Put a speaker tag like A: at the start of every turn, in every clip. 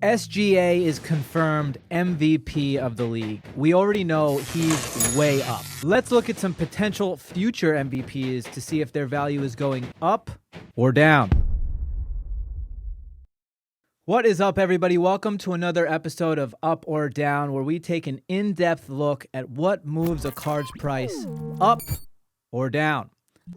A: SGA is confirmed MVP of the league. We already know he's way up. Let's look at some potential future MVPs to see if their value is going up or down. What is up, everybody? Welcome to another episode of Up or Down, where we take an in-depth look at what moves a card's price up or down.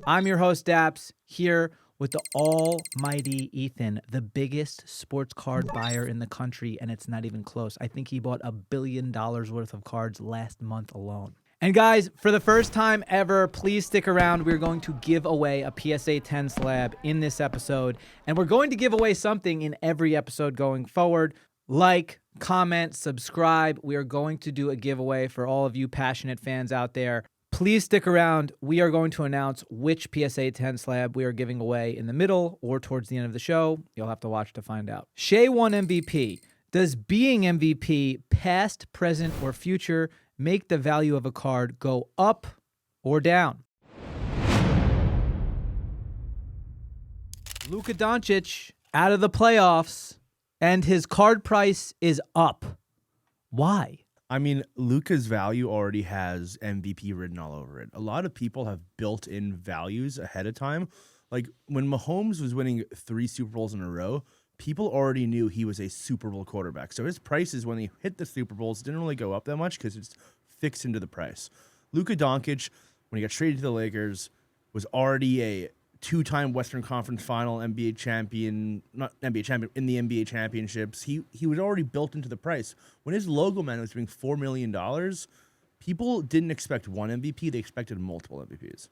A: I'm your host, Dappz, here with the almighty Ethan, the biggest sports card buyer in the country, and it's not even close. I think he bought $1 billion worth of cards last month alone. And guys, for the first time ever, please stick around. We're going to give away a PSA 10 slab in this episode, and we're going to give away something in every episode going forward. Like, comment, subscribe. We are going to do a giveaway for all of you passionate fans out there. Please stick around. We are going to announce which PSA 10 slab we are giving away in the middle or towards the end of the show. You'll have to watch to find out. Shai won MVP. Does being MVP, past, present, or future, make the value of a card go up or down? Luka Doncic out of the playoffs, and his card price is up. Why?
B: I mean, Luka's value already has MVP written all over it. A lot of people have built-in values ahead of time. Like, when Mahomes was winning 3 Super Bowls in a row, people already knew he was a Super Bowl quarterback. So his prices, when he hit the Super Bowls, didn't really go up that much because it's fixed into the price. Luka Doncic, when he got traded to the Lakers, was already a 2-time Western Conference Final NBA champion, not NBA champion, in the NBA championships. He was already built into the price. When his logo man was doing $4 million, people didn't expect one MVP. They expected multiple MVPs.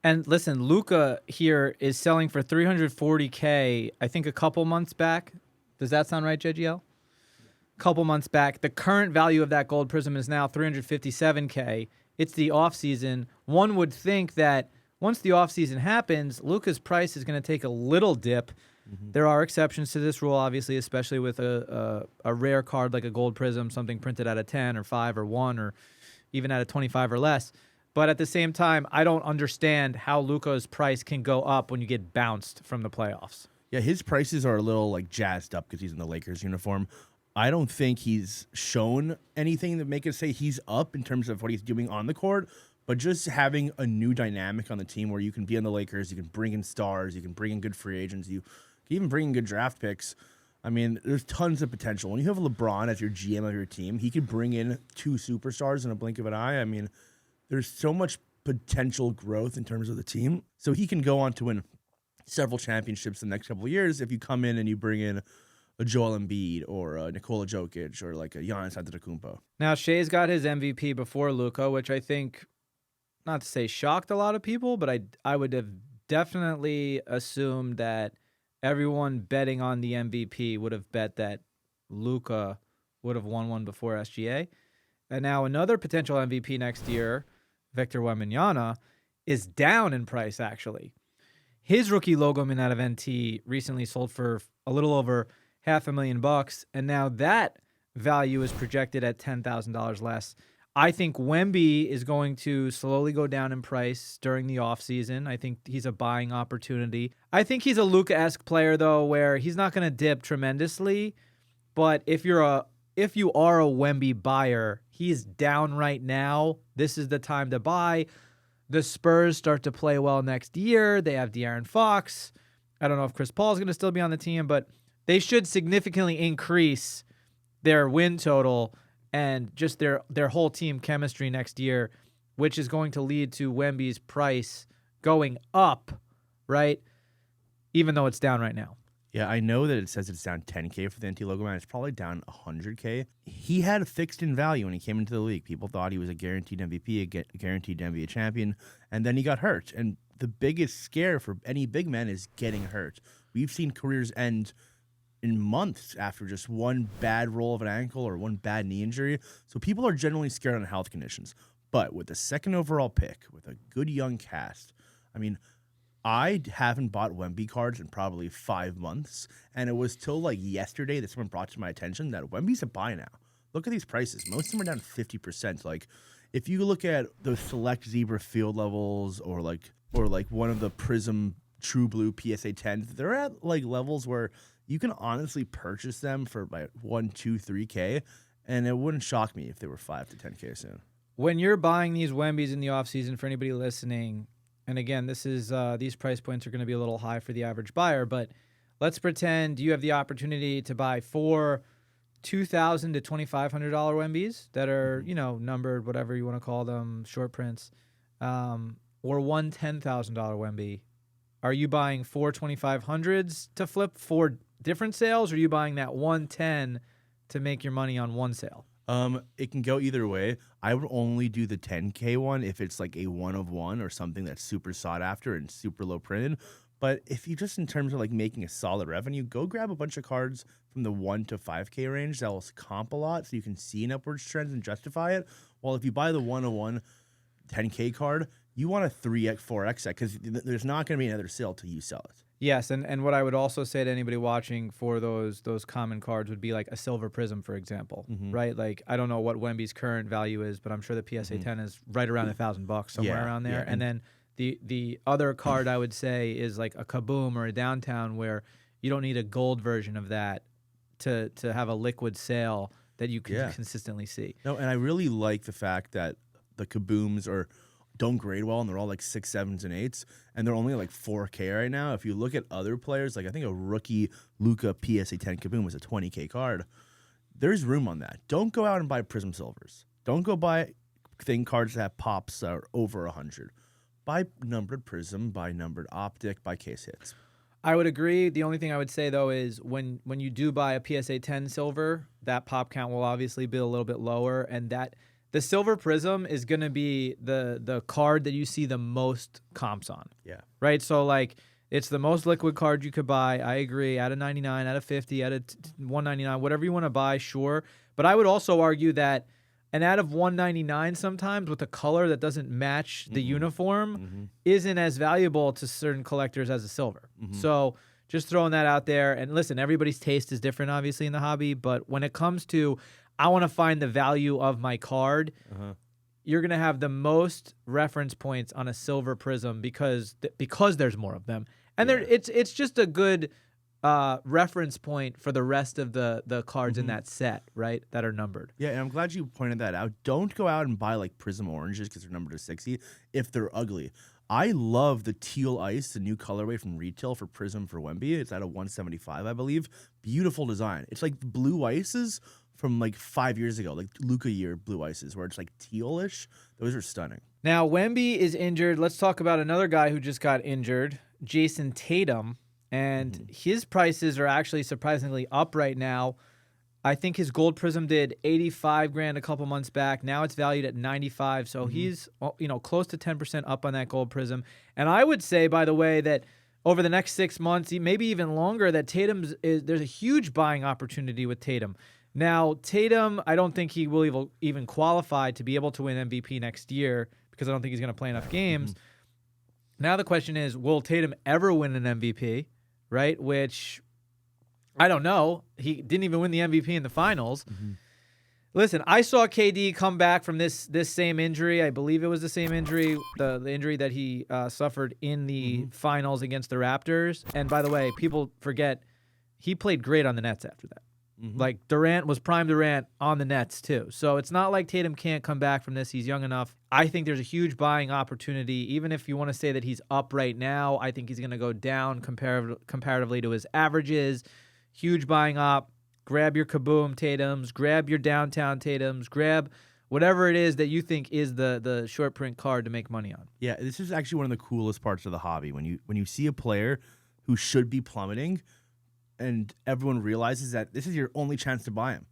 A: And listen, Luka here is selling for $340K, I think a couple months back. Does that sound right, JGL? Couple months back. The current value of that Gold Prizm is now $357K. It's the offseason. One would think that once the offseason happens, Luka's price is going to take a little dip. Mm-hmm. There are exceptions to this rule, obviously, especially with a rare card like a Gold Prizm, something printed out of 10 or 5 or 1 or even out of 25 or less. But at the same time, I don't understand how Luka's price can go up when you get bounced from the playoffs.
B: Yeah, his prices are a little like jazzed up because he's in the Lakers uniform. I don't think he's shown anything that make us say he's up in terms of what he's doing on the court. But just having a new dynamic on the team where you can be on the Lakers, you can bring in stars, you can bring in good free agents, you can even bring in good draft picks. I mean, there's tons of potential. When you have LeBron as your GM of your team, he could bring in 2 superstars in a blink of an eye. I mean, there's so much potential growth in terms of the team. So he can go on to win several championships in the next couple of years if you come in and you bring in a Joel Embiid or a Nikola Jokic or like a Giannis Antetokounmpo.
A: Now, Shai's got his MVP before Luka, which I think, not to say shocked a lot of people, but I would have definitely assumed that everyone betting on the MVP would have bet that Luka would have won one before SGA. And now another potential MVP next year, Victor Wembanyama, is down in price, actually. His rookie logo man out of NT recently sold for a little over $500,000, and now that value is projected at $10,000 less. I think Wemby is going to slowly go down in price during the offseason. I think he's a buying opportunity. I think he's a Luka-esque player, though, where he's not going to dip tremendously. But if you are a Wemby buyer, he's down right now. This is the time to buy. The Spurs start to play well next year. They have De'Aaron Fox. I don't know if Chris Paul is going to still be on the team, but they should significantly increase their win total and just their whole team chemistry next year, which is going to lead to Wemby's price going up, right? Even though it's down right now.
B: Yeah, I know that it says it's down $10K for the NT logo man. It's probably down $100K. He had a fixed in value when he came into the league. People thought he was a guaranteed MVP, a guaranteed NBA champion, and then he got hurt. And the biggest scare for any big man is getting hurt. We've seen careers end in months after just one bad roll of an ankle or one bad knee injury. So people are generally scared on health conditions. But with the second overall pick, with a good young cast, I mean, I haven't bought Wemby cards in probably 5 months, and it was till like yesterday that someone brought to my attention that Wemby's a buy now. Look at these prices. Most of them are down 50%. Like, if you look at the select Zebra field levels or like one of the Prizm true blue PSA 10s. They're at like levels where you can honestly purchase them for like 1, 2, 3K, and it wouldn't shock me if they were 5 to 10K soon.
A: When you're buying these Wembys in the offseason, for anybody listening, and again, this is these price points are going to be a little high for the average buyer, but let's pretend you have the opportunity to buy 4 $2,000 to $2,500 Wembys that are, numbered, whatever you want to call them, short prints, or one $10,000 Wemby. Are you buying 4 $2,500s to flip 4 different sales, or are you buying that 110 to make your money on one sale?
B: It can go either way. I would only do the 10K one if it's like a 1 of 1 or something that's super sought after and super low printed. But if you just in terms of like making a solid revenue, go grab a bunch of cards from the 1 to 5K range that will comp a lot so you can see an upwards trend and justify it. While if you buy the 1 of 1 10K card, you want a 3x, 4x set because there's not going to be another sale till you sell it.
A: Yes, and what I would also say to anybody watching for those common cards would be like a Silver Prizm, for example, right? Like, I don't know what Wemby's current value is, but I'm sure the PSA 10 is right around $1,000, somewhere around there. Yeah. And then the other card I would say is like a Kaboom or a Downtown, where you don't need a gold version of that to have a liquid sale that you can consistently see.
B: No, and I really like the fact that the Kabooms don't grade well, and they're all like 6, 7s, and 8s, and they're only like 4K right now. If you look at other players, like I think a rookie Luka PSA 10 Kaboom was a 20K card. There's room on that. Don't go out and buy Prizm Silvers. Don't go buy cards that have pops that are over 100. Buy numbered Prizm, buy numbered Optic, buy case hits.
A: I would agree. The only thing I would say, though, is when you do buy a PSA 10 silver, that pop count will obviously be a little bit lower, and that the Silver Prizm is going to be the card that you see the most comps on.
B: Yeah.
A: Right? So, like, it's the most liquid card you could buy. I agree. At a 99, at a 50, at a 199, whatever you want to buy, sure. But I would also argue that an ad of 199 sometimes with a color that doesn't match the uniform isn't as valuable to certain collectors as a silver. So just throwing that out there. And listen, everybody's taste is different, obviously, in the hobby. But when it comes to, I want to find the value of my card, you're going to have the most reference points on a Silver Prizm because there's more of them. And it's just a good reference point for the rest of the cards in that set, right, that are numbered.
B: Yeah, and I'm glad you pointed that out. Don't go out and buy like Prizm oranges because they're numbered to 60 if they're ugly. I love the teal ice, the new colorway from retail for Prizm for Wemby. It's at a 175, I believe. Beautiful design. It's like blue ices from like 5 years ago, like Luka year blue ices, where it's like tealish. Those are stunning.
A: Now, Wemby is injured. Let's talk about another guy who just got injured, Jason Tatum. And his prices are actually surprisingly up right now. I think his Gold Prizm did $85,000 a couple months back. Now it's valued at $95,000. So he's close to 10% up on that Gold Prizm. And I would say, by the way, that over the next 6 months, maybe even longer, that there's a huge buying opportunity with Tatum. Now, Tatum, I don't think he will even qualify to be able to win MVP next year because I don't think he's going to play enough games. Now the question is, will Tatum ever win an MVP? Right, which I don't know. He didn't even win the MVP in the finals. Listen, I saw KD come back from this same injury. I believe it was the same injury, the injury that he suffered in the finals against the Raptors. And by the way, people forget he played great on the Nets after that. Like Durant was prime Durant on the Nets too. So it's not like Tatum can't come back from this. He's young enough. I think there's a huge buying opportunity. Even if you want to say that he's up right now, I think he's going to go down comparatively to his averages. Huge buying op. Grab your Kaboom Tatums. Grab your Downtown Tatums. Grab whatever it is that you think is the short print card to make money on.
B: Yeah, this is actually one of the coolest parts of the hobby. When you see a player who should be plummeting, and everyone realizes that this is your only chance to buy him.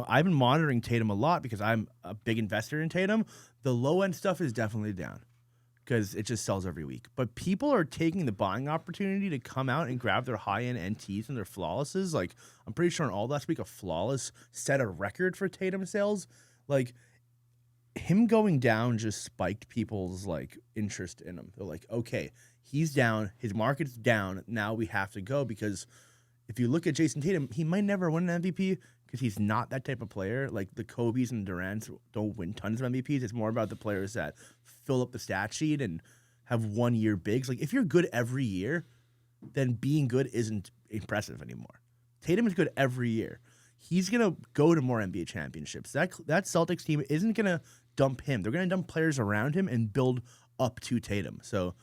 B: I've been monitoring Tatum a lot because I'm a big investor in Tatum. The low-end stuff is definitely down because it just sells every week. But people are taking the buying opportunity to come out and grab their high-end NTs and their flawlesses. Like, I'm pretty sure in all last week, a flawless set a record for Tatum sales. Like, him going down just spiked people's, like, interest in him. They're like, okay, he's down. His market's down. Now we have to go because if you look at Jason Tatum, he might never win an MVP because he's not that type of player. Like the Kobe's and Durant's don't win tons of MVPs. It's more about the players that fill up the stat sheet and have 1 year bigs. Like if you're good every year, then being good isn't impressive anymore. Tatum is good every year. He's gonna go to more NBA championships. That Celtics team isn't gonna dump him. They're gonna dump players around him and build up to Tatum. So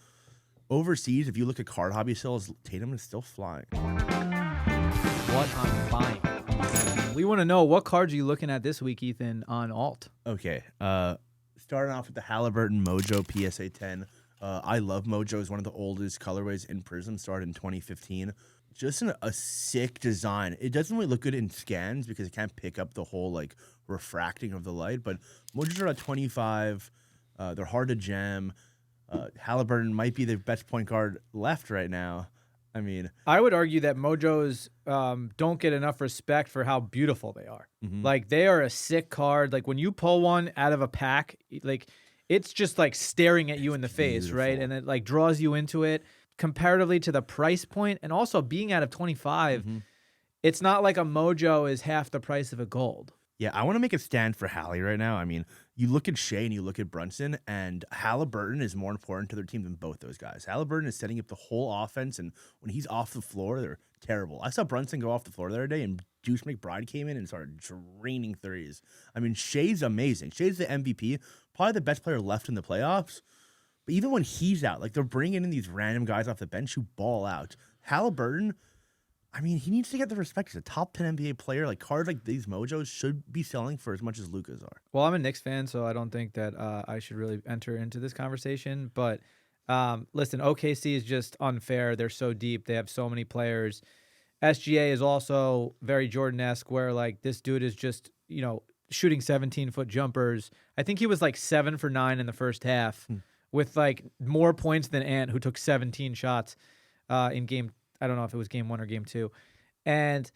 B: overseas, if you look at card hobby sales, Tatum is still flying.
A: What I'm buying. We want to know, what cards are you looking at this week, Ethan, on alt?
B: Okay. Starting off with the Halliburton Mojo PSA 10. I love Mojo. It's one of the oldest colorways in Prizm. Started in 2015. Just a sick design. It doesn't really look good in scans because it can't pick up the whole like refracting of the light. But Mojos are at 25. They're hard to jam. Halliburton might be the best point guard left right now. I mean,
A: I would argue that Mojos don't get enough respect for how beautiful they are. Like, they are a sick card. Like, when you pull one out of a pack, like, it's just like staring at you in the face, right? And it like draws you into it. Comparatively to the price point, and also being out of 25, it's not like a Mojo is half the price of a gold.
B: Yeah, I want to make a stand for Hallie right now. I mean, you look at Shai and you look at Brunson, and Halliburton is more important to their team than both those guys. Halliburton is setting up the whole offense, and when he's off the floor, they're terrible. I saw Brunson go off the floor the other day, and Deuce McBride came in and started draining threes. I mean, Shai's amazing. Shai's the MVP, probably the best player left in the playoffs. But even when he's out, like, they're bringing in these random guys off the bench who ball out. Halliburton, I mean, he needs to get the respect. He's a top 10 NBA player. Like, cards like these Mojos should be selling for as much as Luka's are.
A: Well, I'm a Knicks fan, so I don't think that I should really enter into this conversation. But listen, OKC is just unfair. They're so deep. They have so many players. SGA is also very Jordan-esque, where, like, this dude is just, you know, shooting 17-foot jumpers. I think he was, like, 7 for 9 in the first half. With like more points than Ant, who took 17 shots in game. I don't know if it was game 1 or game 2. And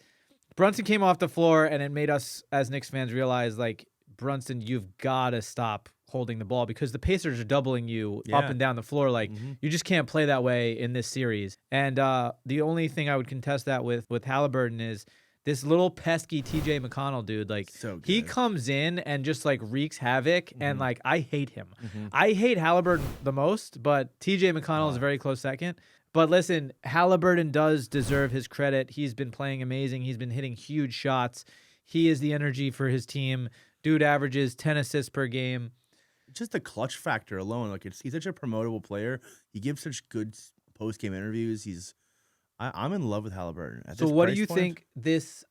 A: Brunson came off the floor, and it made us as Knicks fans realize, like, Brunson, you've got to stop holding the ball because the Pacers are doubling you up and down the floor. Like, you just can't play that way in this series. And the only thing I would contest that with Halliburton is this little pesky TJ McConnell dude. Like, he comes in and just like wreaks havoc, and like, I hate him. I hate Halliburton the most, but TJ McConnell is a very close second. But listen, Halliburton does deserve his credit. He's been playing amazing. He's been hitting huge shots. He is the energy for his team. Dude averages 10 assists per game.
B: Just the clutch factor alone. Like, he's such a promotable player. He gives such good post-game interviews. I'm in love with Halliburton.
A: So what do you think this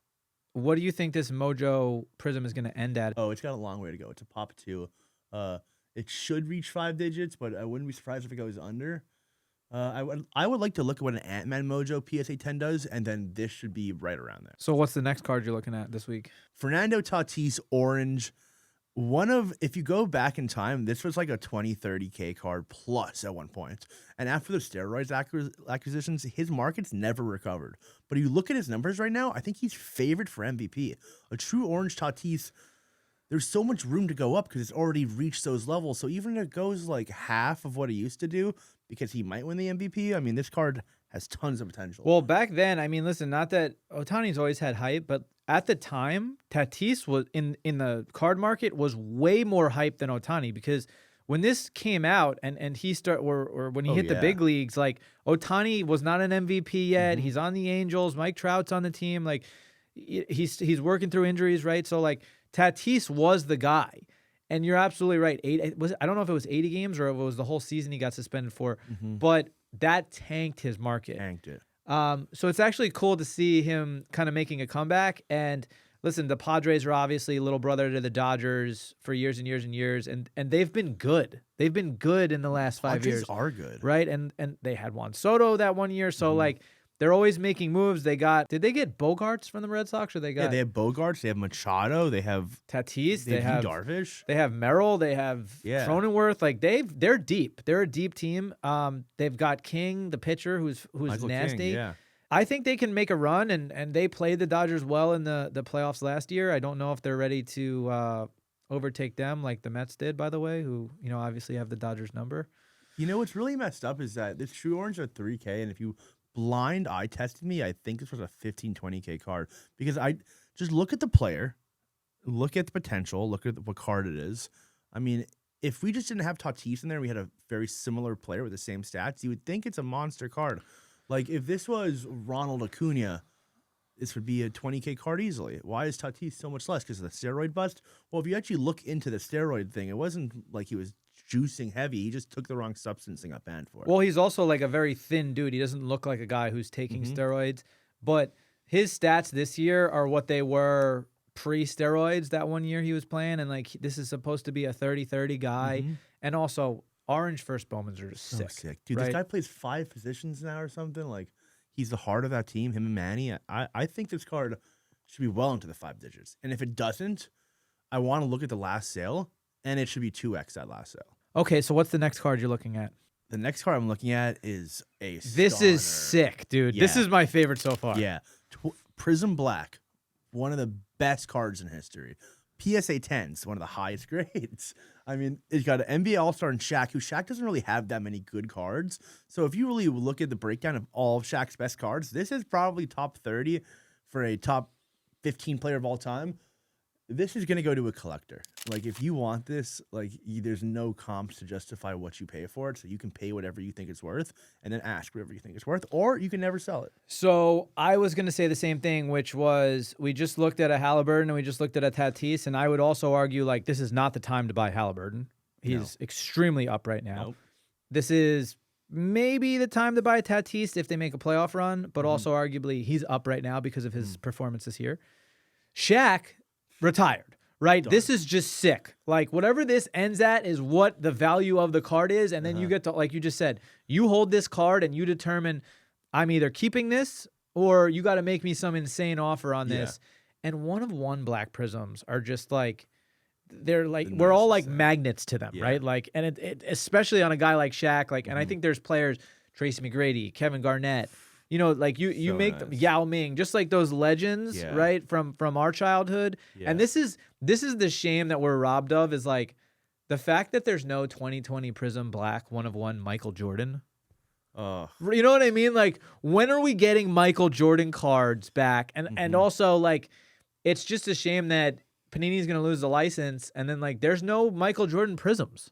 A: Mojo Prizm is going to end at?
B: Oh, it's got a long way to go. It's a pop 2. It should reach 5 digits, but I wouldn't be surprised if it goes under. I would like to look at what an Ant-Man Mojo PSA 10 does, and then this should be right around there.
A: So what's the next card you're looking at this week?
B: Fernando Tatis Orange. If you go back in time, this was like a 20, 30K card plus at one point. And after the steroids acquisitions, his market's never recovered. But if you look at his numbers right now, I think he's favored for MVP. A true orange Tatis, there's so much room to go up because it's already reached those levels. So even if it goes like half of what he used to do, because he might win the MVP, I mean, this card has tons of potential.
A: Well, back then, I mean, listen, not that Ohtani's always had hype, but at the time, Tatis was in the card market was way more hype than Ohtani, because when this came out and he when he hit the big leagues, like, Ohtani was not an MVP yet. He's on the Angels. Mike Trout's on the team. Like, he's working through injuries, right? So like, Tatis was the guy. And you're absolutely right. I don't know if it was 80 games or if it was the whole season he got suspended for, but that tanked his market.
B: Tanked it.
A: So it's actually cool to see him kind of making a comeback. And listen, the Padres are obviously little brother to the Dodgers for years and years and years, and they've been good. They've been good in the last 5 years.
B: Padres are good,
A: right? And they had Juan Soto that one year, so like, they're always making moves. Did they get Bogarts from the Red Sox, or they got?
B: Yeah, they have Bogarts. They have Machado. They have
A: Tatis.
B: They have Darvish.
A: They have Merrill. They have Cronenworth. Like, they're deep. They're a deep team. They've got King, the pitcher, who's
B: Michael
A: nasty.
B: King, yeah.
A: I think they can make a run, and they played the Dodgers well in the playoffs last year. I don't know if they're ready to overtake them like the Mets did, by the way, who, you know, obviously have the Dodgers number.
B: You know what's really messed up is that this True Orange at 3K, and if you blind eye tested me, I think this was a 15, 20K card, because I just look at the player, look at the potential, look at what card it is. I mean, if we just didn't have Tatis in there, we had a very similar player with the same stats, you would think it's a monster card. Like, if this was Ronald Acuna, this would be a 20K card easily. Why is Tatis so much less? Because of the steroid bust? Well, if you actually look into the steroid thing, it wasn't like he was juicing heavy. He just took the wrong substance and got banned for it.
A: Well, he's also like a very thin dude. He doesn't look like a guy who's taking steroids. But his stats this year are what they were pre-steroids that one year he was playing. And, like, this is supposed to be a 30-30 guy. And also, orange first Bowmans are just
B: so
A: sick.
B: Dude,
A: right?
B: This guy plays 5 positions now or something. Like, he's the heart of that team, him and Manny. I think this card should be well into the 5 digits. And if it doesn't, I want to look at the last sale, and it should be 2x that last sale.
A: Okay, so what's the next card you're looking at?
B: The next card I'm looking at is a
A: This
B: stunner.
A: is sick, dude.
B: Yeah.
A: This is my favorite so far.
B: Yeah. Prizm Black, one of the best cards in history. PSA 10s, one of the highest grades. I mean, it's got an NBA All-Star and Shaq, who Shaq doesn't really have that many good cards. So if you really look at the breakdown of all of Shaq's best cards, this is probably top 30 for a top 15 player of all time. This is going to go to a collector. Like, if you want this, like, there's no comps to justify what you pay for it. So you can pay whatever you think it's worth and then ask whatever you think it's worth, or you can never sell it.
A: So I was going to say the same thing, which was we just looked at a Halliburton and we just looked at a Tatis. And I would also argue, like, this is not the time to buy Halliburton. He's extremely up right now.
B: Nope.
A: This is maybe the time to buy Tatis if they make a playoff run, but also arguably he's up right now because of his performance this year. Shaq retired, right? This is just sick. Like, whatever this ends at is what the value of the card is. And then you get to, like you just said, you hold this card and you determine I'm either keeping this or you got to make me some insane offer on this. And 1/1 black prisms are just like, they're like, we're all like magnets to them, right? Like, and it especially on a guy like Shaq, like, and I think there's players, Tracy McGrady, Kevin Garnett, you know, like you make them, Yao Ming, just like those legends, right, from our childhood. And this is the shame that we're robbed of, is like the fact that there's no 2020 Prizm Black 1/1 Michael Jordan. You know what I mean? Like, when are we getting Michael Jordan cards back? And also, like, it's just a shame that Panini's gonna lose the license, and then, like, there's no Michael Jordan Prisms.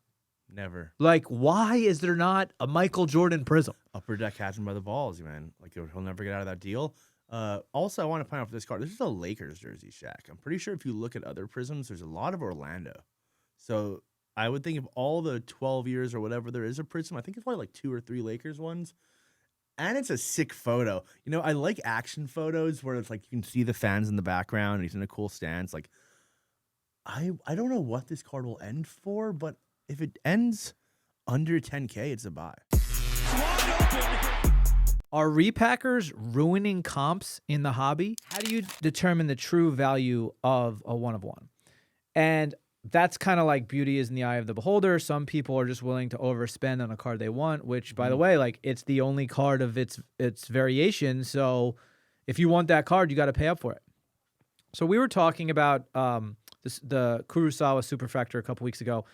B: Never.
A: Like, why is there not a Michael Jordan Prizm?
B: Upper Deck has him by the balls, man. Like, he'll never get out of that deal. Also, I want to point out for this card, this is a Lakers jersey, Shaq. I'm pretty sure if you look at other Prisms, there's a lot of Orlando. So I would think of all the 12 years or whatever there is a Prizm, I think it's probably like 2 or 3 Lakers ones. And it's a sick photo. You know, I like action photos where it's like you can see the fans in the background and he's in a cool stance. Like, I don't know what this card will end for, but if it ends under 10K, it's a buy.
A: Are repackers ruining comps in the hobby? How do you determine the true value of a 1/1? And that's kind of like beauty is in the eye of the beholder. Some people are just willing to overspend on a card they want, which, by the way, like, it's the only card of its variation. So if you want that card, you got to pay up for it. So we were talking about the Kurosawa Superfractor a couple weeks ago,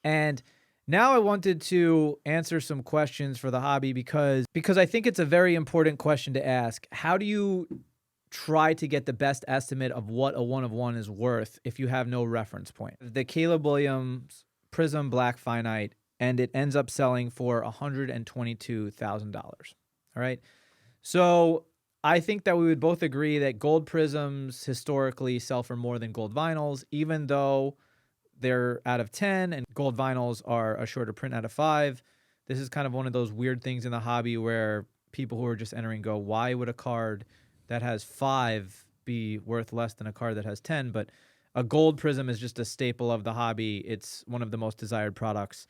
A: and now I wanted to answer some questions for the hobby because I think it's a very important question to ask. How do you try to get the best estimate of what a 1/1 is worth if you have no reference point? The Caleb Williams Prizm Black Finite, and it ends up selling for $122,000. All right. So I think that we would both agree that gold prisms historically sell for more than gold vinyls, even though they're out of 10 and gold vinyls are a shorter print out of 5. This is kind of one of those weird things in the hobby where people who are just entering go, why would a card that has 5 be worth less than a card that has 10? But a gold prism is just a staple of the hobby. It's one of the most desired products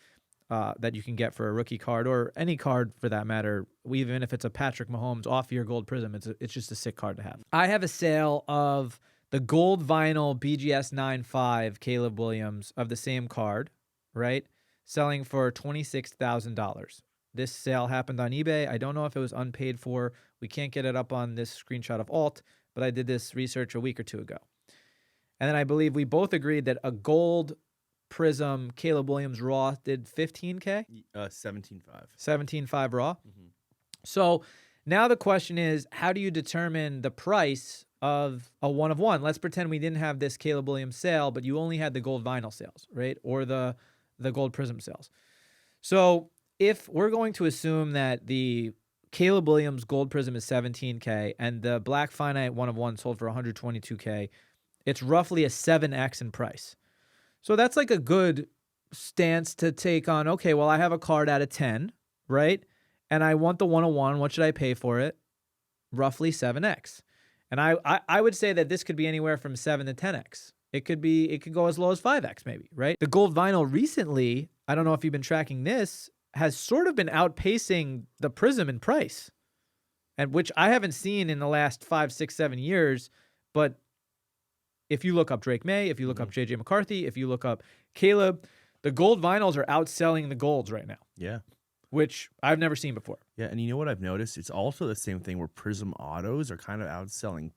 A: that you can get for a rookie card, or any card for that matter. Even if it's a Patrick Mahomes off-year gold prism, it's just a sick card to have. I have a sale of the gold vinyl BGS 9.5 Caleb Williams of the same card, right? Selling for $26,000. This sale happened on eBay. I don't know if it was unpaid for. We can't get it up on this screenshot of Alt, but I did this research a week or two ago. And then I believe we both agreed that a gold Prism Caleb Williams raw did 15K?
B: 17.5.
A: 17.5 raw. So now the question is, how do you determine the price of a 1/1? Let's pretend we didn't have this Caleb Williams sale, but you only had the gold vinyl sales, right? Or the the Gold Prizm sales. So if we're going to assume that the Caleb Williams Gold Prizm is $17K and the Black Finite 1 of 1 sold for $122K, it's roughly a 7x in price. So that's like a good stance to take on, okay, well, I have a card out of 10, right? And I want the 1 of 1. What should I pay for it? Roughly 7x. And I would say that this could be anywhere from 7 to 10x. It could go as low as 5x maybe, right? The gold vinyl recently, I don't know if you've been tracking this, has sort of been outpacing the Prizm in price, and which I haven't seen in the last 5, 6, 7 years. But if you look up Drake May, if you look up JJ McCarthy, if you look up Caleb, the gold vinyls are outselling the golds right now.
B: Yeah.
A: Which I've never seen before.
B: Yeah, and you know what I've noticed? It's also the same thing where Prizm autos are kind of outselling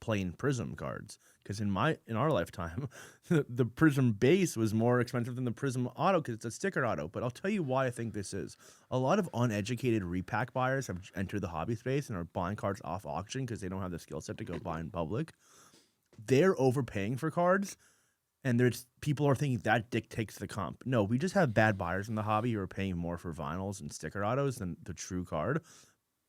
B: plain Prizm cards. Because in our lifetime, the Prizm base was more expensive than the Prizm auto because it's a sticker auto. But I'll tell you why I think this is. A lot of uneducated repack buyers have entered the hobby space and are buying cards off auction because they don't have the skill set to go buy in public. They're overpaying for cards, and people are thinking that dictates the comp. No, we just have bad buyers in the hobby who are paying more for vinyls and sticker autos than the true card.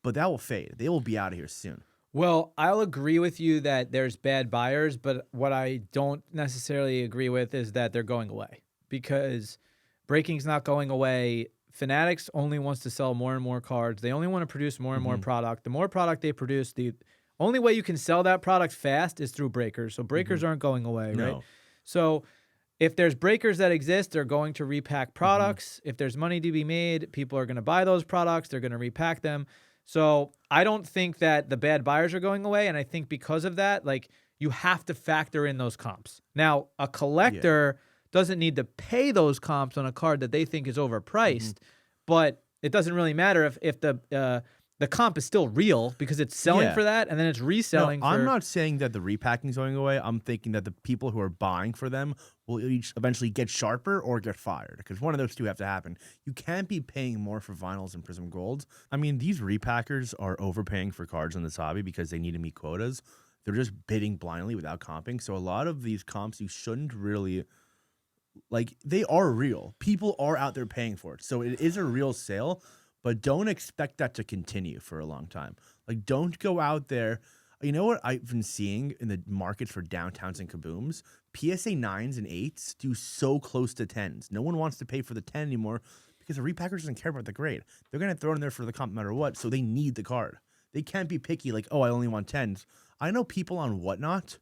B: But that will fade. They will be out of here soon.
A: Well, I'll agree with you that there's bad buyers, but what I don't necessarily agree with is that they're going away, because breaking's not going away. Fanatics only wants to sell more and more cards. They only want to produce more and more product. The more product they produce, the only way you can sell that product fast is through breakers. So breakers aren't going away, right? So if there's breakers that exist, they're going to repack products. If there's money to be made, people are going to buy those products. They're going to repack them. So I don't think that the bad buyers are going away. And I think because of that, like, you have to factor in those comps. Now, a collector doesn't need to pay those comps on a card that they think is overpriced, but it doesn't really matter if the comp is still real because it's selling for that and then it's reselling.
B: I'm not saying that the repacking is going away. I'm thinking that the people who are buying for them will each eventually get sharper or get fired, because one of those two have to happen. You can't be paying more for vinyls and Prizm Golds. I mean, these repackers are overpaying for cards in this hobby because they need to meet quotas. They're just bidding blindly without comping. So a lot of these comps you shouldn't really, like, they are real. People are out there paying for it. So it is a real sale. But don't expect that to continue for a long time. Like, don't go out there. You know what I've been seeing in the market for downtowns and kabooms? PSA 9s and 8s do so close to 10s. No one wants to pay for the 10 anymore because the repacker doesn't care about the grade. They're going to throw it in there for the comp no matter what, so they need the card. They can't be picky like, oh, I only want 10s. I know people on Whatnot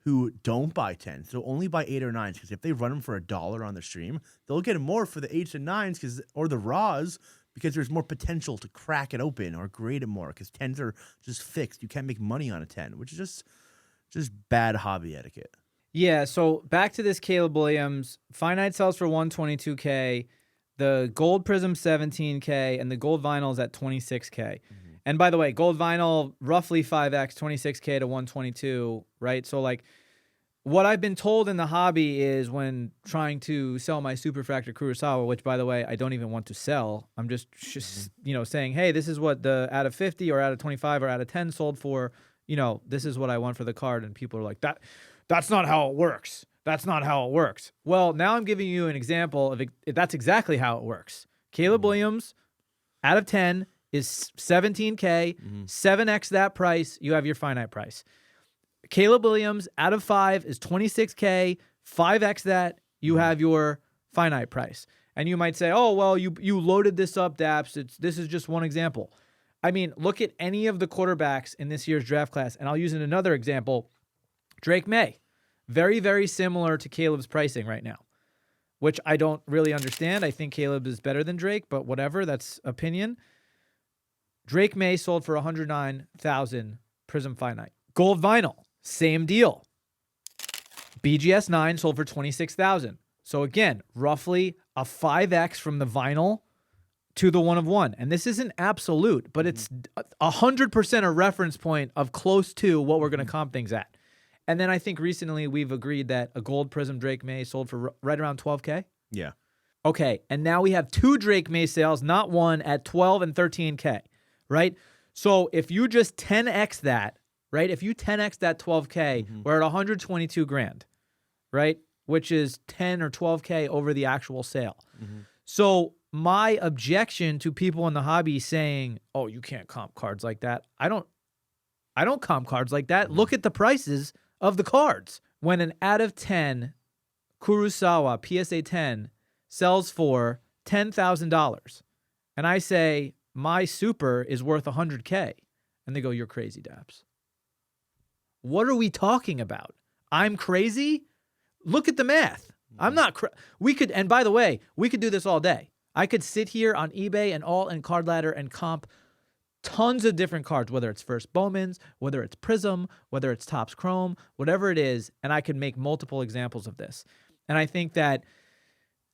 B: who don't buy 10s. They'll only buy 8 or 9s because if they run them for $1 on the stream, they'll get more for the 8s and 9s or the raws, because there's more potential to crack it open or grade it more, because 10s are just fixed. You can't make money on a 10, which is just bad hobby etiquette.
A: Yeah, so back to this Caleb Williams. Finite sells for $122K, the Gold Prizm $17K, and the Gold Vinyl is at $26K. And by the way, Gold Vinyl, roughly 5X, $26K to $122, right? So, like, what I've been told in the hobby is when trying to sell my Superfractor Kurosawa, which, by the way, I don't even want to sell. I'm just saying, hey, this is what the out of 50 or out of 25 or out of 10 sold for. This is what I want for the card. And people are like, that's not how it works. That's not how it works. Well, now I'm giving you an example of that's exactly how it works. Caleb Williams, out of 10, is $17K, 7X that price, you have your finite price. Caleb Williams, out of 5, is $26K, 5X that, you have your finite price. And you might say, oh, well, you loaded this up, Dappz. This is just one example. I mean, look at any of the quarterbacks in this year's draft class, and I'll use another example. Drake May, very, very similar to Caleb's pricing right now, which I don't really understand. I think Caleb is better than Drake, but whatever, that's opinion. Drake May sold for $109,000 Prizm Finite. Gold Vinyl, same deal. BGS 9 sold for $26,000. So again, roughly a 5X from the vinyl to the 1 of 1. And this isn't absolute, but it's 100% a reference point of close to what we're going to comp things at. And then I think recently we've agreed that a Gold Prizm Drake May sold for right around $12K.
B: Yeah.
A: Okay, and now we have 2 Drake May sales, not one, at $12 and $13K, right? So if you just 10X that, right? If you 10X that $12K, we're at $122,000, right? which is 10 or 12K over the actual sale. So my objection to people in the hobby saying, "Oh, you can't comp cards like that." I don't comp cards like that. Look at the prices of the cards. When an out of 10 Kurosawa PSA 10 sells for $10,000 and I say my super is worth 100K, and they go, "You're crazy, Dappz." What are we talking about? I'm crazy? Look at the math. I'm not and by the way, we could do this all day. I could sit here on eBay and CardLadder and comp tons of different cards, whether it's First Bowman's, whether it's Prizm, whether it's Topps Chrome, whatever it is, and I could make multiple examples of this. And I think that,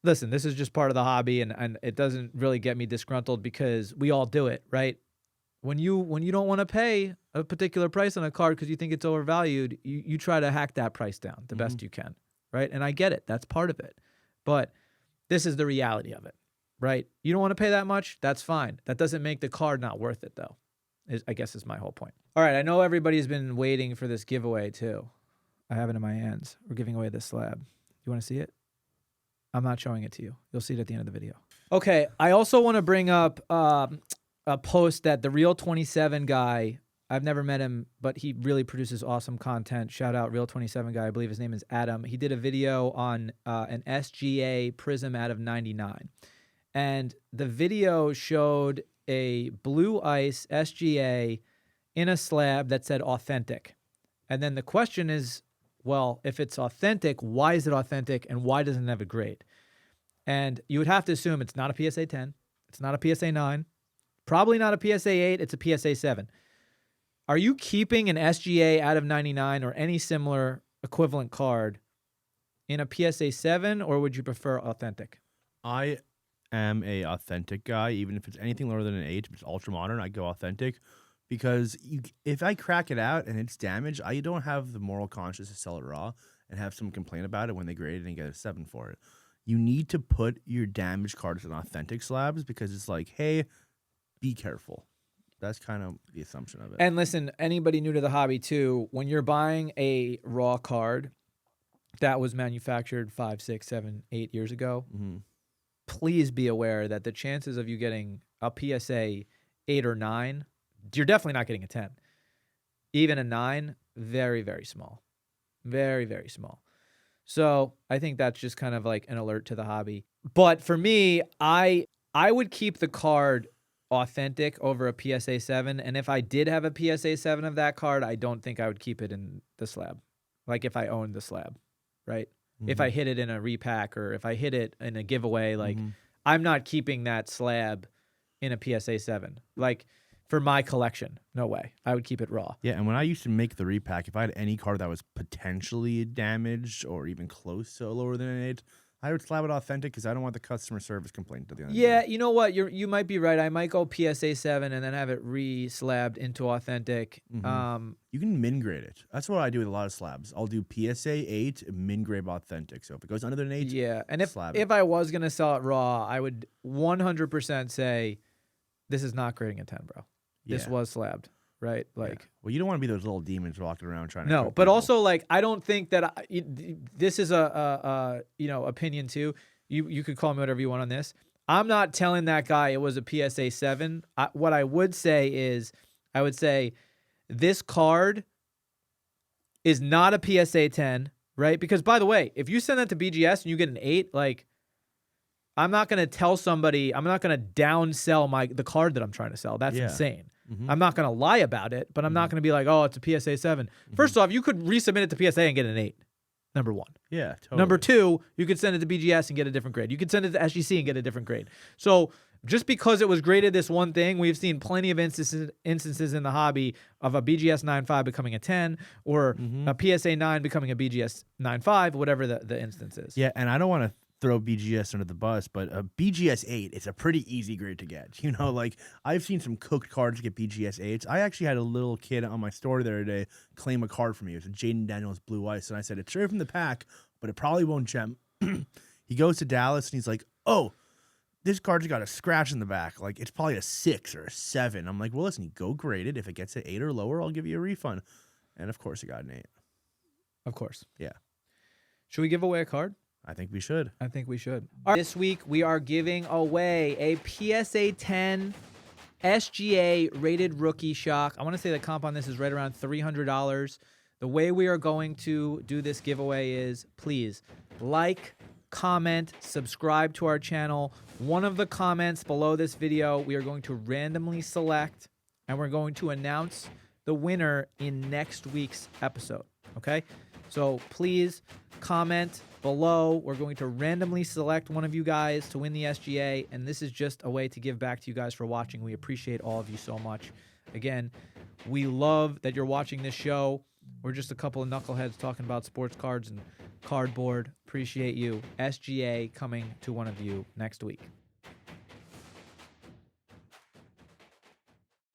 A: listen, this is just part of the hobby, and it doesn't really get me disgruntled because we all do it, right? When you don't want to pay a particular price on a card because you think it's overvalued, you try to hack that price down the best you can, right? And I get it. That's part of it. But this is the reality of it, right? You don't want to pay that much? That's fine. That doesn't make the card not worth it, though, I guess is my whole point. All right, I know everybody's been waiting for this giveaway, too. I have it in my hands. We're giving away this slab. You want to see it? I'm not showing it to you. You'll see it at the end of the video. Okay, I also want to bring up a post that the Real 27 guy, I've never met him, but he really produces awesome content. Shout out Real 27 guy. I believe his name is Adam. He did a video on an SGA Prizm out of 99. And the video showed a blue ice SGA in a slab that said authentic. And then the question is, well, if it's authentic, why is it authentic and why doesn't it have a grade? And you would have to assume it's not a PSA 10. It's not a PSA 9. Probably not a PSA 8. It's a PSA 7. Are you keeping an SGA out of 99 or any similar equivalent card in a PSA 7, or would you prefer authentic?
B: I am a authentic guy. Even if it's anything lower than an 8, if it's ultra modern, I go authentic. Because if I crack it out and it's damaged, I don't have the moral conscience to sell it raw and have someone complain about it when they grade it and get a 7 for it. You need to put your damaged cards in authentic slabs because it's like, hey, be careful. That's kind of the assumption of it.
A: And listen, anybody new to the hobby too, when you're buying a raw card that was manufactured 5, 6, 7, 8 years ago, please be aware that the chances of you getting a PSA 8 or 9, you're definitely not getting a 10. Even a 9, very, very small. Very, very small. So I think that's just kind of like an alert to the hobby. But for me, I would keep the card authentic over a PSA 7. And if I did have a PSA 7 of that card, I don't think I would keep it in the slab. Like if I owned the slab, right? If I hit it in a repack or if I hit it in a giveaway, like I'm not keeping that slab in a PSA 7. Like for my collection, no way. I would keep it raw.
B: Yeah, and when I used to make the repack, if I had any card that was potentially damaged or even close to lower than an 8, I would slab it authentic because I don't want the customer service complaint at the end.
A: Yeah, you know what? You might be right. I might go PSA 7 and then have it re-slabbed into authentic.
B: You can min grade it. That's what I do with a lot of slabs. I'll do PSA 8, min grade authentic. So if it goes under an 8,
A: yeah. And if I was gonna sell it raw, I would 100% say this is not grading a 10, bro. This was slabbed, right? Like,
B: well, you don't want to be those little demons walking around trying to.
A: No, but
B: people.
A: also like I don't think that this is a opinion too. You could call me whatever you want on this. I'm not telling that guy it was a PSA 7. What I would say is, I would say this card is not a PSA 10, right? Because by the way, if you send that to BGS and you get an 8, like I'm not gonna tell somebody, I'm not gonna downsell the card that I'm trying to sell. That's insane. I'm not gonna lie about it, but I'm not gonna be like, oh, it's a PSA 7. First off, you could resubmit it to PSA and get an 8. Number one.
B: Yeah, totally.
A: Number two, you could send it to BGS and get a different grade. You could send it to SGC and get a different grade. So just because it was graded this one thing, we've seen plenty of instances in the hobby of a BGS 9.5 becoming a 10 or a PSA 9 becoming a BGS 9.5, whatever the instance is.
B: Yeah, and I don't want to throw BGS under the bus, but a BGS 8 is a pretty easy grade to get. You know, like I've seen some cooked cards get BGS 8s. I actually had a little kid on my story the other day claim a card for me. It was a Jaden Daniels Blue Ice, and I said, it's straight from the pack, but it probably won't gem. He goes to Dallas, and he's like, oh, this card's got a scratch in the back. Like, it's probably a 6 or a 7. I'm like, well, listen, you go grade it. If it gets an 8 or lower, I'll give you a refund. And, of course, it got an 8.
A: Of course.
B: Yeah.
A: Should we give away a card?
B: I think we should.
A: I think we should. All right, this week, we are giving away a PSA 10 SGA rated rookie shock. I want to say the comp on this is right around $300. The way we are going to do this giveaway is, please like, comment, subscribe to our channel. One of the comments below this video, we are going to randomly select, and we're going to announce the winner in next week's episode, okay? So please comment below. We're going to randomly select one of you guys to win the SGA, and this is just a way to give back to you guys for watching. We appreciate all of you so much. Again, we love that you're watching this show. We're just a couple of knuckleheads talking about sports cards and cardboard. Appreciate you. SGA coming to one of you next week.